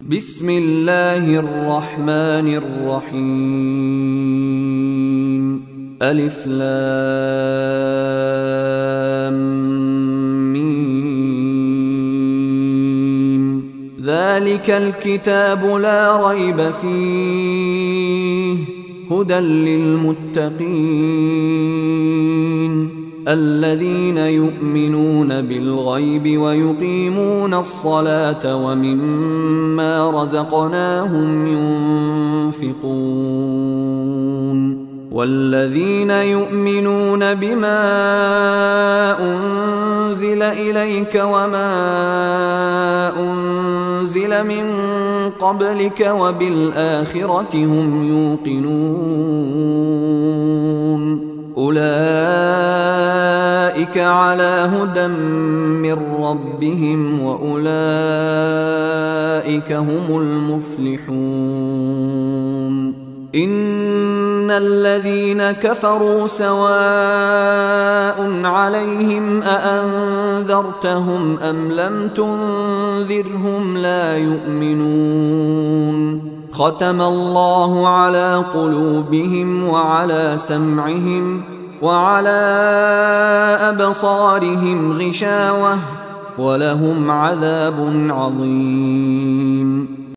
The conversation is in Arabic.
بسم الله الرحمن الرحيم ألف لام ميم ذلك الكتاب لا ريب فيه هدى للمتقين الذين يؤمنون بالغيب ويقيمون الصلاة ومما رزقناهم ينفقون والذين يؤمنون بما أنزل إليك وما أنزل من قبلك وبالآخرة هم يوقنون أولئك على هدى من ربهم وأولئك هم المفلحون إن الذين كفروا سواء عليهم أأنذرتهم أم لم تنذرهم لا يؤمنون ختم الله على قلوبهم وعلى سمعهم وعلى أبصارهم غشاوة ولهم عذاب عظيم